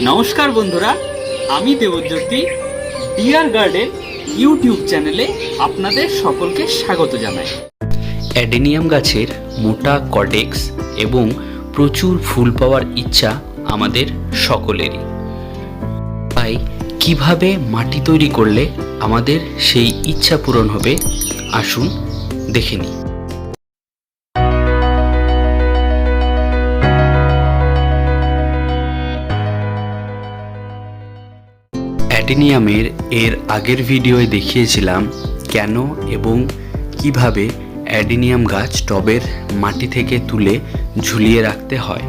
নমস্কার বন্ধুরা, আমি দেবজ্যোতি ডিয়ার গার্ডেন ইউটিউব চ্যানেলে আপনাদের সকলকে স্বাগত জানাই। অ্যাডেনিয়াম গাছের মোটা কডেক্স এবং প্রচুর ফুল পাওয়ার ইচ্ছা আমাদের সকলেরই। তাই কিভাবে মাটি তৈরি করলে আমাদের সেই ইচ্ছা পূরণ হবে, আসুন দেখে নিই। অ্যাডেনিয়ামের আগের ভিডিওয়ে দেখিয়েছিলাম কেন এবং কিভাবে অ্যাডেনিয়াম গাছ টবের মাটি থেকে তুলে ঝুলিয়ে রাখতে হয়।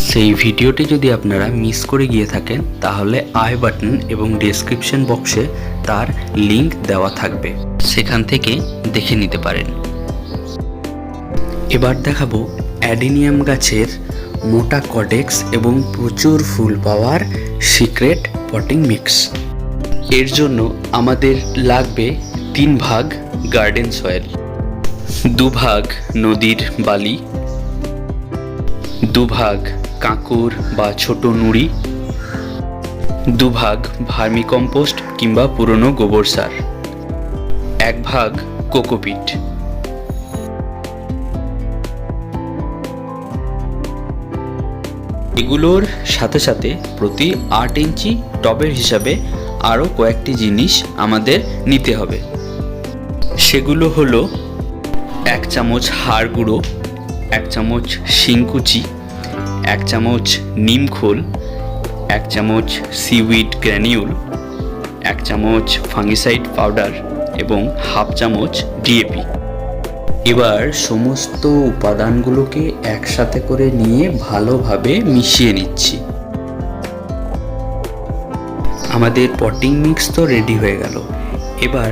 সেই ভিডিওটি যদি আপনারা মিস করে গিয়ে থাকেন তাহলে আই বাটন এবং ডেসক্রিপশন বক্সে তার লিংক দেওয়া থাকবে, সেখান থেকে দেখে নিতে পারেন। এবার দেখাবো অ্যাডেনিয়াম গাছের মোটা কডেক্স এবং প্রচুর ফুল পাওয়ার সিক্রেট পটিং মিক্স। এর জন্য আমাদের লাগবে 3 ভাগ গার্ডেন সয়েল, 2 ভাগ নদীর বালি, 2 ভাগ কাঁকর বা ছোট নুড়ি, 2 ভাগ ভার্মিকম্পোস্ট কিংবা পুরনো গোবর সার, 1 ভাগ কোকোপিট। এগুলোর সাথে সাথে প্রতি 8 ইঞ্চি টবের হিসাবে আরও কয়েকটি জিনিস আমাদের নিতে হবে। সেগুলো হলো 1 চামচ হাড় গুঁড়ো, 1 চামচ শিংকুচি, 1 চামচ নিমখোল, 1 চামচ সিউইড গ্র্যানিউল, 1 চামচ ফাঙ্গিসাইড পাউডার এবং 1/2 চামচ ডিএপি। এবার সমস্ত উপাদানগুলোকে একসাথে করে নিয়ে ভালোভাবে মিশিয়ে নিচ্ছি। আমাদের পটিং মিক্স তো রেডি হয়ে গেল। এবার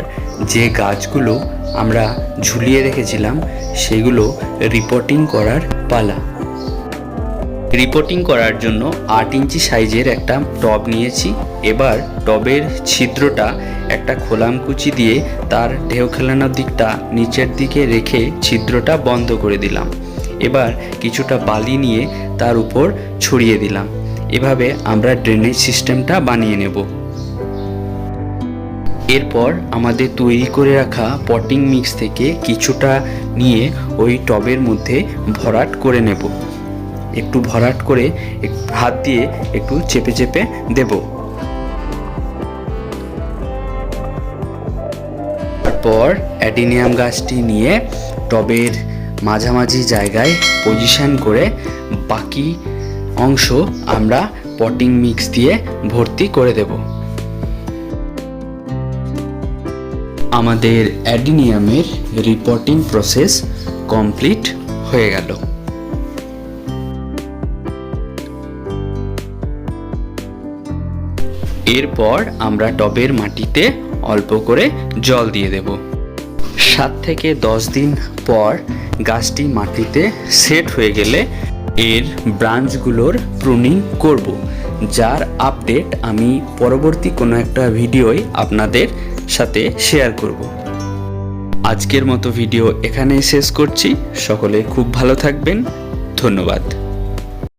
যে গাছগুলো আমরা ঝুলিয়ে রেখেছিলাম সেগুলো রিপোর্টিং করার পালা। রিপোর্টিং করার জন্য 8 ইঞ্চি সাইজের একটা টব নিয়েছি। এবার টবের ছিদ্রটা একটা খোলামকুচি দিয়ে তার ঢেউ খেলানোর দিকটা নিচের দিকে রেখে ছিদ্রটা বন্ধ করে দিলাম। এবার কিছুটা বালি নিয়ে তার উপর ছড়িয়ে দিলাম। এভাবে আমরা ড্রেনেজ সিস্টেমটা বানিয়ে নেব। এরপর আমাদের তৈরি করে রাখা পটিং মিক্স থেকে কিছুটা নিয়ে ওই টবের মধ্যে ভরাট করে নেব। একটু ভরাট করে হাত দিয়ে একটু চেপে চেপে দেব। তারপর অ্যাডেনিয়াম গাছটি নিয়ে টবের মাঝামাঝি জায়গায় পজিশন করে বাকি অংশ আমরা পটিং মিক্স দিয়ে ভর্তি করে দেব। আমাদের অ্যাডেনিয়ামের রিপোর্টিং প্রসেস কমপ্লিট হয়ে গেল। এরপর আমরা টবের মাটিতে অল্প করে জল দিয়ে দেব। 7 থেকে 10 দিন পর গাছটি মাটিতে সেট হয়ে গেলে এর ব্রাঞ্চগুলোর প্রুনিং করব, যার আপডেট আমি পরবর্তী কোনো একটা ভিডিওয় আপনাদের সাথে শেয়ার করব। আজকের মতো ভিডিও এখানেই শেষ করছি। সকলে খুব ভালো থাকবেন। ধন্যবাদ।